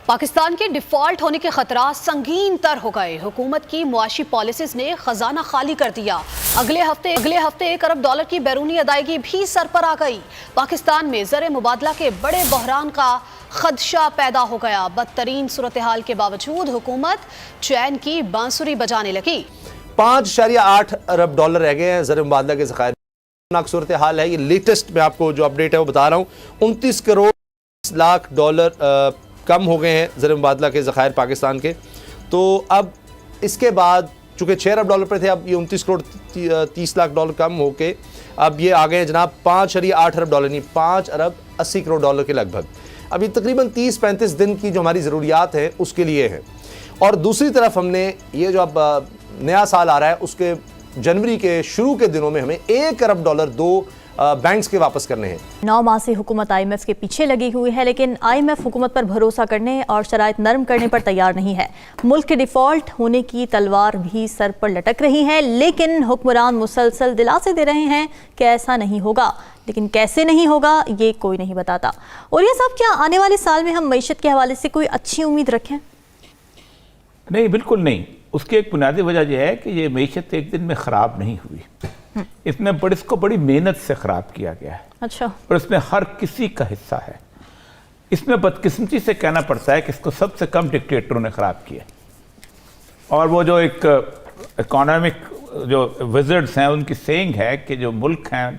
पाकिस्तान के डिफॉल्ट होने के खतरा संगीन तर हो गए। हुकूमत की मुआशी पॉलिसीज ने खजाना खाली कर दिया। अगले हफ्ते $1 अरब की बैरूनी अदायगी भी सर पर आ गई। पाकिस्तान में ज़र मुबादला के बड़े बहरान का खदशा पैदा हो गया। बदतरीन सूरत हाल के बावजूद हुकूमत चैन की बांसुरी बजाने लगी। $5.8 अरब रह गए हैं ज़र मुबादला के ज़खायर। सूरत हाल है, ये लेटेस्ट मैं आपको जो अपडेट है वो बता रहा हूँ। 29 करोड़ लाख डॉलर कम हो गए हैं ज़र मुबादला के ज़खायर पाकिस्तान के। तो अब इसके बाद चूँकि $6 अरब पर थे, अब ये 29 करोड़ 30 लाख डॉलर कम होके अब ये आ गए हैं जनाब $5.8 अरब, नहीं $5 अरब 80 करोड़ डॉलर के लगभग। अब ये तकरीबन 30-35 दिन की जो हमारी ज़रूरियात हैं उसके लिए है। और दूसरी तरफ हमने ये जो अब नया साल आ रहा है उसके जनवरी के शुरू के दिनों में हमें $1 अरब दो बैंक्स के वापस करने हैं। 9 माह से हुकूमत IMF के पीछे लगी हुई है, लेकिन IMF हुकूमत पर भरोसा करने और शराइत नरम करने पर तैयार नहीं है। मुल्क के डिफॉल्ट होने की तलवार भी सर पर लटक रही है, लेकिन हुक्मरान मुसलसल दिलासे दे रहे हैं कि ऐसा नहीं होगा। लेकिन कैसे नहीं होगा ये कोई नहीं बताता। और ये सब क्या आने वाले साल में हम मईशत के हवाले से कोई अच्छी उम्मीद रखें? नहीं, बिल्कुल नहीं। उसकी एक बुनियादी वजह यह है कि ये मईशत एक दिन में ख़राब नहीं हुई। इसको बड़ी मेहनत से ख़राब किया गया है। अच्छा। और इसमें हर किसी का हिस्सा है। इसमें बदकिस्मती से कहना पड़ता है कि इसको सबसे कम डिक्टेटरों ने ख़राब किया। और वो जो एक इकोनॉमिक जो विजर्ड्स हैं उनकी सेइंग है कि जो मुल्क हैं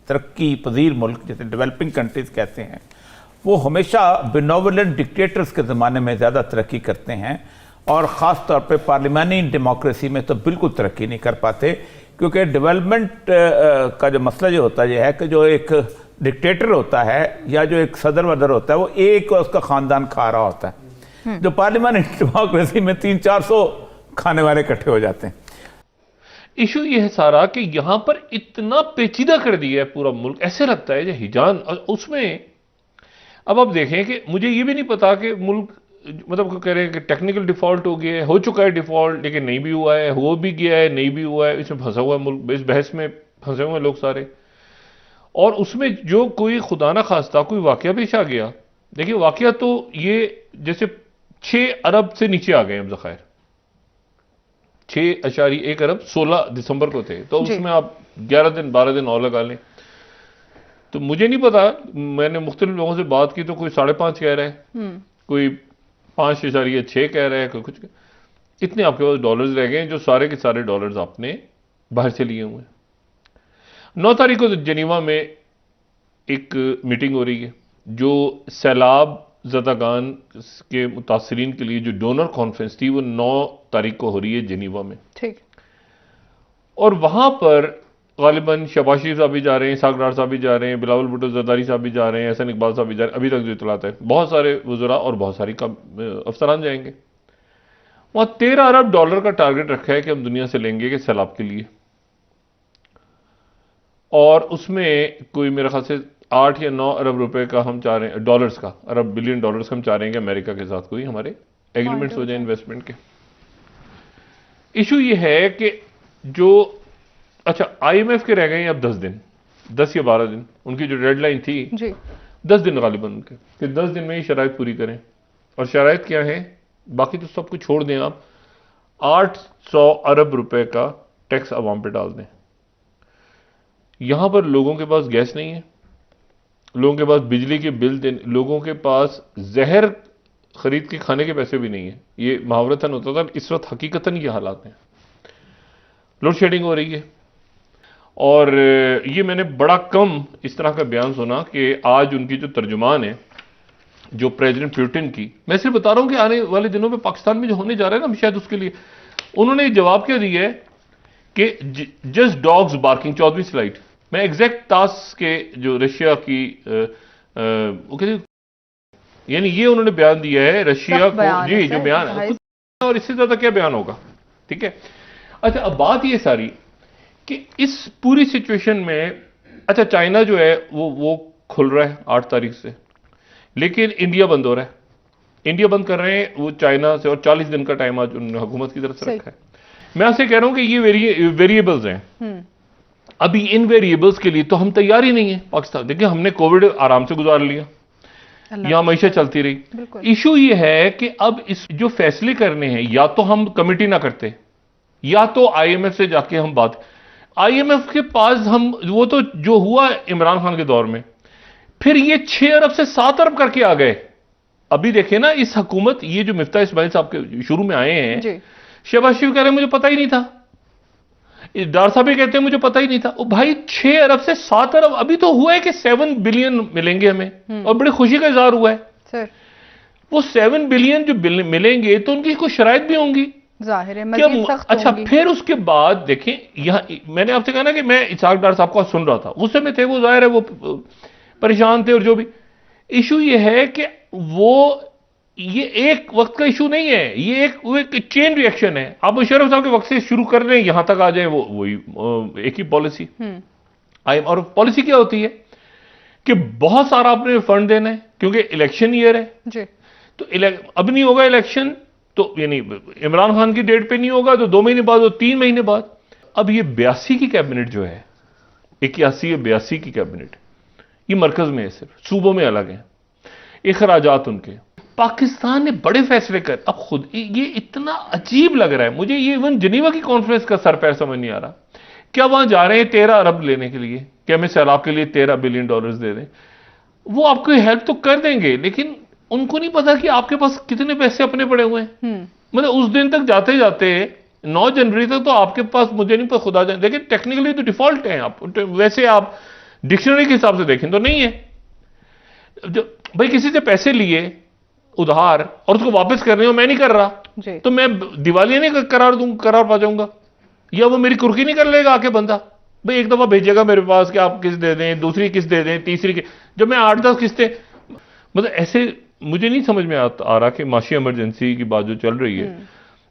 तरक्की पजीर मुल्क, जैसे डेवलपिंग कंट्रीज़ कहते हैं, वो हमेशा बेनोवलेंट डिक्टेटर्स के ज़माने में ज़्यादा तरक्की करते हैं। और ख़ास तौर पे पार्लियामानी डेमोक्रेसी में तो बिल्कुल तरक्की नहीं कर पाते, क्योंकि डेवलपमेंट का जो मसला ये होता है कि जो एक डिक्टेटर होता है या जो एक सदर वदर होता है वो एक उसका ख़ानदान खा रहा होता है। जो पार्लियामानी डेमोक्रेसी में 300-400 खाने वाले इकट्ठे हो जाते हैं। इशू ये है सारा कि यहाँ पर इतना पेचीदा कर दिया है पूरा मुल्क, ऐसे लगता है जो हिजान उसमें। अब आप देखें कि मुझे ये भी नहीं पता कि मुल्क मतलब कह रहे हैं कि टेक्निकल डिफॉल्ट हो गया है, हो चुका है डिफॉल्ट, लेकिन नहीं भी हुआ है, हो भी गया है, नहीं भी हुआ है। इसमें फंसा हुआ है मुल्क, इस बहस में फंसे हुए हैं लोग सारे। और उसमें जो कोई खुदा ना खास्ता कोई वाकया पेश आ गया, देखिए वाकया तो ये जैसे 6 अरब से नीचे आ गए अब ज़खायर। 6.1 अरब 16 दिसंबर को थे, तो उसमें आप 11 दिन 12 दिन और लगा लें। तो मुझे नहीं पता, मैंने मुख्तलिफ लोगों से बात की तो कोई 5.5 कह रहा है, कोई 5.6 कह रहे हैं, कोई कुछ। इतने आपके पास डॉलर्स रह गए हैं जो सारे के सारे डॉलर्स आपने बाहर से लिए हुए हैं। 9 तारीख को जेनीवा में एक मीटिंग हो रही है जो सैलाब ज़दागान के मुतासरीन के लिए जो डोनर कॉन्फ्रेंस थी वो 9 तारीख को हो रही है जेनीवा में। ठीक। और वहां पर गालिबन शहबाज शरीफ साहब भी जा रहे हैं, इसाक डार साहब भी जा रहे हैं, बिलावल भुट्टो ज़रदारी साहब भी जा रहे हैं, एहसन इकबाल साहब भी जा रहे हैं। अभी तक जो इतलात है बहुत सारे वज़रा और बहुत सारी अफसरान जाएंगे वहां। $13 अरब का टारगेट रखा है कि हम दुनिया से लेंगे कि सैलाब के लिए। और उसमें कोई मेरे ख्याल से 8 या 9 अरब रुपए का हम चाह रहे हैं, डॉलर्स का, अरब बिलियन डॉलर्स हम चाह रहे हैं कि अमेरिका के साथ कोई हमारे एग्रीमेंट्स हो जाए इन्वेस्टमेंट के। इशू ये है कि जो अच्छा IMF के रह गए हैं अब 10 दिन, 10 या 12 दिन, उनकी जो डेडलाइन थी जी 10 दिन गालिबन उनके, कि 10 दिन में ही शराइत पूरी करें। और शराइत क्या है, बाकी तो सब कुछ छोड़ दें आप, 800 अरब रुपए का टैक्स अवाम पे डाल दें। यहां पर लोगों के पास गैस नहीं है, लोगों के पास बिजली के बिल देने, लोगों के पास जहर खरीद के खाने के पैसे भी नहीं है। ये मुहावरतन होता था, इस वक्त हकीकतन ये हालात हैं। लोड शेडिंग हो रही है। और ये मैंने बड़ा कम इस तरह का बयान सुना कि आज उनकी जो तर्जुमान है जो प्रेसिडेंट पुतिन की, मैं सिर्फ बता रहा हूं कि आने वाले दिनों में पाकिस्तान में जो होने जा रहा है ना, शायद उसके लिए उन्होंने जवाब क्या दिया है कि जस्ट डॉग्स बार्किंग, 14वीं स्लाइड मैं एग्जैक्ट टास्क के जो रशिया की यानी ये उन्होंने बयान दिया है रशिया को, जी जो बयान है, और इससे ज्यादा क्या बयान होगा। ठीक है। अच्छा, अब बात ये सारी कि इस पूरी सिचुएशन में, अच्छा चाइना जो है वो खुल रहा है 8 तारीख से, लेकिन इंडिया बंद हो रहा है। इंडिया बंद कर रहे हैं वो चाइना से, और 40 दिन का टाइम आज उन्होंने हुकूमत की तरफ से रखा है। मैं आपसे कह रहा हूं कि ये वेरिएबल्स हैं। अभी इन वेरिएबल्स के लिए तो हम तैयार ही नहीं है पाकिस्तान। देखिए हमने कोविड आराम से गुजार लिया, यहाँ मीशत चलती रही। इशू ये है कि अब इस जो फैसले करने हैं, या तो हम कमेटी ना करते, या तो आईएमएफ से जाके हम बात, आईएमएफ के पास हम, वो तो जो हुआ इमरान खान के दौर में, फिर ये 6 अरब से 7 अरब करके आ गए। अभी देखें ना इस हुकूमत, ये जो मिफ्ता इस्माइल साहब के शुरू में आए हैं, शहबाज शरीफ कह रहे हैं मुझे पता ही नहीं था, डार साहब भी कहते हैं मुझे पता ही नहीं था। ओ भाई 6 अरब से 7 अरब, अभी तो हुआ है कि 7 बिलियन मिलेंगे हमें, और बड़ी खुशी का इजहार हुआ है सर। वो 7 बिलियन जो मिलेंगे तो उनकी कुछ शराइत भी होंगी, जाहिर है मज़ीद सख्त अच्छा होंगी। फिर उसके बाद देखें, यहाँ मैंने आपसे कहा ना कि मैं इसाक डार साहब को सुन रहा था, गुस्से में थे वो, जाहिर है वो परेशान थे, और जो भी इशू ये है कि वो ये एक वक्त का इशू नहीं है, ये एक चेन रिएक्शन है। आप मुशर्रफ साहब के वक्त से शुरू कर रहे हैं, यहां तक आ जाए, वो वही एक ही पॉलिसी। और पॉलिसी क्या होती है कि बहुत सारा आपने फंड देना है, क्योंकि इलेक्शन ईयर है जी। तो अब नहीं होगा इलेक्शन, तो यानी इमरान खान की डेट पे नहीं होगा, तो 2 महीने बाद, तो 3 महीने बाद। अब ये 82 की कैबिनेट जो है, 81 या 82 की कैबिनेट, ये मरकज में है, सिर्फ सूबों में अलग है इखराजात उनके। पाकिस्तान ने बड़े फैसले कर, अब खुद ये इतना अजीब लग रहा है मुझे, ये इवन जिनीवा की कॉन्फ्रेंस का सर पैर समझ नहीं आ रहा। क्या वहां जा रहे हैं 13 अरब लेने के लिए, क्या हमें सैलाब के लिए 13 बिलियन डॉलर्स दे दें? वो आपको हेल्प तो कर देंगे, लेकिन उनको नहीं पता कि आपके पास कितने पैसे अपने पड़े हुए हैं। मतलब उस दिन तक जाते जाते 9 जनवरी तक तो आपके पास, मुझे नहीं पता, खुदा जाने, लेकिन टेक्निकली तो डिफॉल्ट है। आप वैसे आप डिक्शनरी के हिसाब से देखें तो नहीं है। भाई किसी से पैसे लिए उधार और उसको वापस कर रहे हो, मैं नहीं कर रहा, तो मैं दिवालिया नहीं करार पा जाऊंगा, या वो मेरी कुर्की नहीं कर लेगा आके बंदा। भाई एक दफा भेजेगा मेरे पास कि आप किस्त दे दें, दूसरी किस्त दे दें, तीसरी किस्त, जब मैं 8-10 किस्तें, मतलब ऐसे मुझे नहीं समझ में आ रहा कि माशी इमरजेंसी की बात जो चल रही है,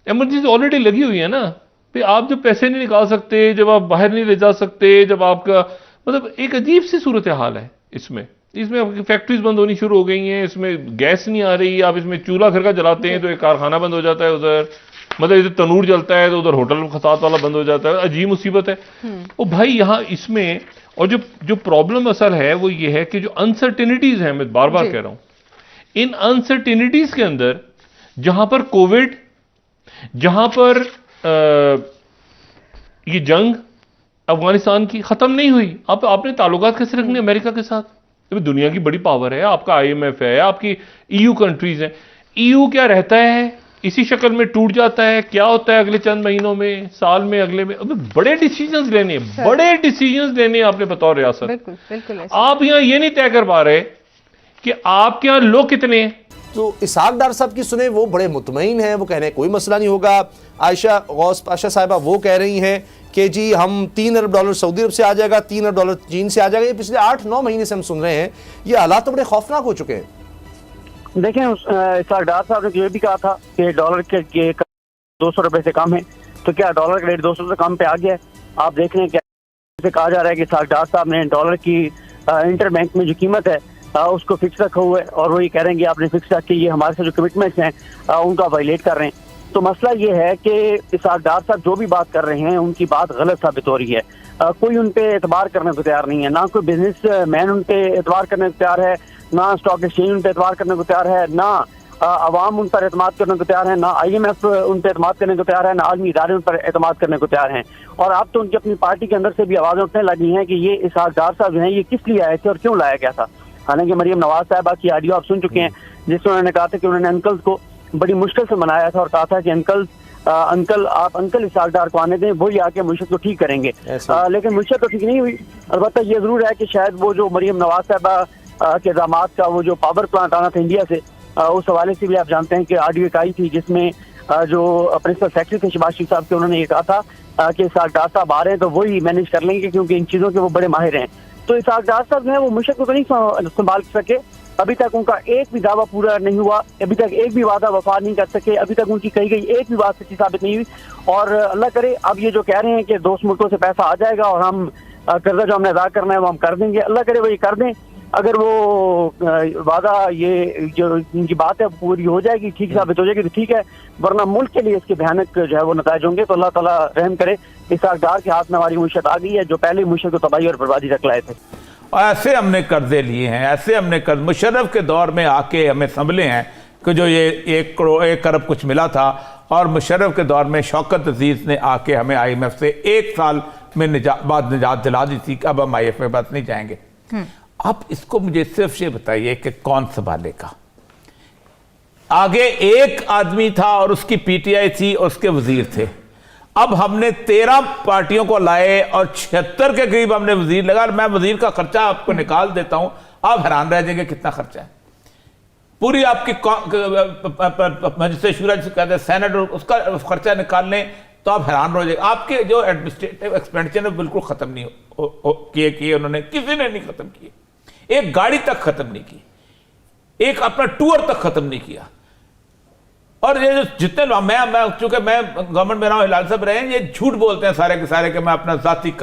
इमरजेंसी ऑलरेडी लगी हुई है ना। भाई आप जब पैसे नहीं निकाल सकते, जब आप बाहर नहीं ले जा सकते, जब आपका, मतलब एक अजीब सी सूरत हाल है इसमें आपकी फैक्ट्रीज बंद होनी शुरू हो गई हैं, इसमें गैस नहीं आ रही, आप इसमें चूल्हा घर का जलाते हैं तो एक कारखाना बंद हो जाता है उधर, मतलब इधर तनूर जलता है तो उधर होटल खसात वाला बंद हो जाता है। अजीब मुसीबत है। और भाई यहाँ इसमें, और जो प्रॉब्लम असल है वो ये है कि जो अनसर्टेनिटीज हैं, मैं बार बार कह रहा हूं, इन अनसर्टेनिटीज के अंदर, जहां पर कोविड, जहां पर ये जंग अफगानिस्तान की खत्म नहीं हुई, आपने ताल्लुकात कैसे रखने अमेरिका के साथ? दुनिया की बड़ी पावर है, आपका आईएमएफ है, आपकी ईयू कंट्रीज हैं। ईयू क्या रहता है, इसी शक्ल में टूट जाता है, क्या होता है अगले चंद महीनों में, साल में, अगले में। अब बड़े डिसीजंस लेने हैं, बड़े डिसीजंस लेने हैं आपने बतौर रियासत। बिल्कुल आप यहाँ ये नहीं तय कर पा रहे कि आपके यहाँ लोग कितने हैं। तो इसाक डार साहब की सुने, वो बड़े मुतमईन हैं, वो कह रहे हैं कोई मसला नहीं होगा। आयशा गौस पाशा साहिबा वो कह रही हैं कि जी हम 3 अरब डॉलर सऊदी अरब से आ जाएगा, 3 अरब डॉलर चीन से आ जाएगा। ये पिछले 8-9 महीने से हम सुन रहे हैं, ये हालात तो बड़े खौफनाक हो चुके हैं। देखें, इसाक डार साहब ने ये भी कहा था कि डॉलर के 200 रुपए से कम है, तो क्या डॉलर का रेट 200 से कम पे आ गया है? आप देख रहे हैं क्या कहा जा रहा है कि इसाक डार साहब ने डॉलर की इंटर बैंक में जो कीमत है उसको फिक्स रखा हुआ है, और वो ये कह रहे हैं कि आपने फिक्स रखी, ये हमारे साथ जो कमिटमेंट्स हैं उनका वायलेट कर रहे हैं। तो मसला ये है कि इसाक डार साहब जो भी बात कर रहे हैं उनकी बात गलत साबित हो रही है। कोई उन पे एतबार करने को तैयार नहीं है, ना कोई बिजनेस मैन उन पे एतबार करने को तैयार है, ना स्टॉक एक्सचेंज उन पे एतबार करने को तैयार है, ना अवाम उन पर एतमाद करने को तैयार है, ना आईएमएफ उन पर एतमाद करने को तैयार है, ना आलमी इदारे उन पर एतमाद करने को तैयार हैं। और अब तो उनकी अपनी पार्टी के अंदर से भी आवाज़ें उठने लगी हैं कि ये इसाक डार साहब जो हैं ये किस लिए आए थे और क्यों लाया गया था। हालांकि मरियम नवाज साहबा की ऑडियो आप सुन चुके हैं, जिसमें उन्होंने कहा था कि उन्होंने अंकल्स को बड़ी मुश्किल से मनाया था और कहा था कि अंकल आप अंकल इसाक डार को आने दें, वही आके मुश्किल को ठीक करेंगे। लेकिन मुश्किल तो ठीक नहीं हुई। अलबत्ता ये जरूर है कि शायद वो जो मरियम नवाज साहबा के दामाद का वो जो पावर प्लांट आना था इंडिया से, उस हवाले से भी आप जानते हैं कि ऑडियो एक आई थी जिसमें जो प्रिंसिपल सेक्रेटरी थे शहबाज शरीफ साहब के, उन्होंने ये कहा था कि इसाक डार साहब आ रहे हैं तो वही मैनेज कर लेंगे क्योंकि इन चीज़ों के वो बड़े माहिर हैं। तो इसाक डार साहब जो है वो मुश्किल को नहीं संभाल सके, अभी तक उनका एक भी दावा पूरा नहीं हुआ, अभी तक एक भी वादा वफा नहीं कर सके, अभी तक उनकी कही गई एक भी बात सच्ची साबित नहीं हुई। और अल्लाह करे अब ये जो कह रहे हैं कि दोस्त मुल्कों से पैसा आ जाएगा और हम कर्जा जो हमने अदा करना है वो हम कर देंगे, अल्लाह करे वो ये कर दें। अगर वो वादा ये जो उनकी बात है पूरी हो जाएगी, ठीक साबित हो जाएगी तो ठीक है, वरना मुल्क के लिए इसके भयानक जो है वो नताइज होंगे। तो अल्लाह ताला रहम करे, इसाक डार के हाथ में हमारी मुश्किल आ गई है जो पहले मुश्किल को तबाही और बर्बादी तक लाए थे। और ऐसे हमने कर्जे लिए हैं, ऐसे हमने कर्ज मुशर्रफ के दौर में आके हमें संभले हैं कि जो ये 1 अरब कुछ मिला था, और मुशर्रफ के दौर में शौकत अजीज ने आके हमें IMF से 1 साल में बाद निजात दिला दी थी कि अब हम IMF में बस नहीं जाएंगे। अब इसको मुझे सिर्फ ये बताइए कि कौन संभालेगा? आगे एक आदमी था और उसकी PTI थी और उसके वजीर थे। अब हमने 13 पार्टियों को लाए और 76 के करीब हमने वजीर लगा। मैं वजीर का खर्चा आपको निकाल देता हूं, आप हैरान रह जाएंगे कितना खर्चा है। पूरी आपकी मजलिस शूरा जिसे कहते हैं सेनेट, उसका खर्चा निकाल लें तो आप हैरान हो जाएंगे। आपके जो एडमिनिस्ट्रेटिव एक्सपेंडिचर बिल्कुल खत्म नहीं किए उन्होंने, किसी ने नहीं खत्म किए। एक गाड़ी तक खत्म नहीं की, एक अपना टूर तक खत्म नहीं किया। और ये जो जितने मैं चूंकि मैं गवर्नमेंट में रहा हूं, हिलाल साहब रहे हैं, ये झूठ बोलते हैं सारे के सारे कि मैं अपना जाती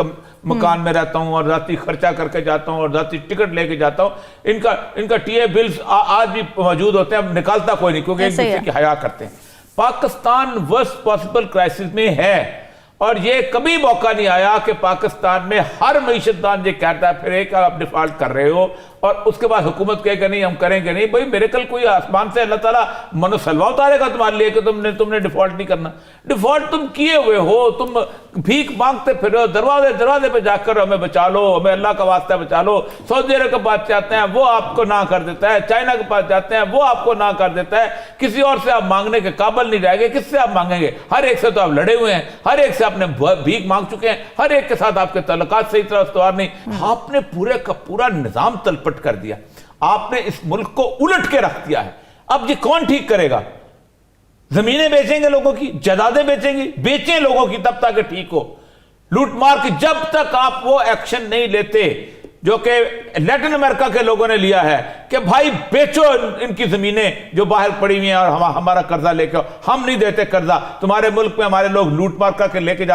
मकान में रहता हूं और जाती खर्चा करके जाता हूं और जाती टिकट लेके जाता हूं। इनका TA बिल्स आज भी मौजूद होते हैं, अब निकालता कोई नहीं क्योंकि एक दूसरे की हया करते हैं। पाकिस्तान वर्स्ट पॉसिबल क्राइसिस में है और ये कभी मौका नहीं आया कि पाकिस्तान में हर मईशतदान ये कहता है फिर एक आप डिफॉल्ट कर रहे हो और उसके बाद हुकूमत कहेगा नहीं हम करेंगे नहीं। भाई मेरे कल कोई आसमान से अल्लाह ताला मनोसलवा उतारेगा तुम्हारे लिए कि तुमने डिफॉल्ट नहीं करना। डिफॉल्ट तुम किए हुए हो, तुम भीख मांगते फिर दरवाजे पे जाकर हमें बचा लो, हमें अल्लाह का वास्ता बचा लो। सऊदी अरब के पास जाते हैं वो आपको ना कर देता है, चाइना के पास जाते हैं वो आपको ना कर देता है। किसी और से आप मांगने के काबिल नहीं रह गए, किससे आप मांगेंगे? हर एक से तो आप लड़े हुए हैं, हर एक से आपने भीख मांग चुके हैं, हर एक के साथ आपके तल्लुकात सही तरह इस्तवार नहीं। आपने पूरे का पूरा निजाम तलपट कर दिया, आपने इस मुल्क को उलट के रख दिया है। अब ये कौन ठीक करेगा? जमीनें बेचेंगे लोगों की, जायदादें बेचेंगे, बेचें लोगों की तब तक ठीक हो। लूटमार की जब तक आप वो एक्शन नहीं लेते जो कि लैटिन अमेरिका के लोगों ने लिया है कि भाई बेचो इनकी जमीनें जो बाहर पड़ी हुई हैं और हमारा कर्जा लेके, हम नहीं देते कर्जा, तुम्हारे मुल्क में हमारे लोग लूटमार करके लेके जाते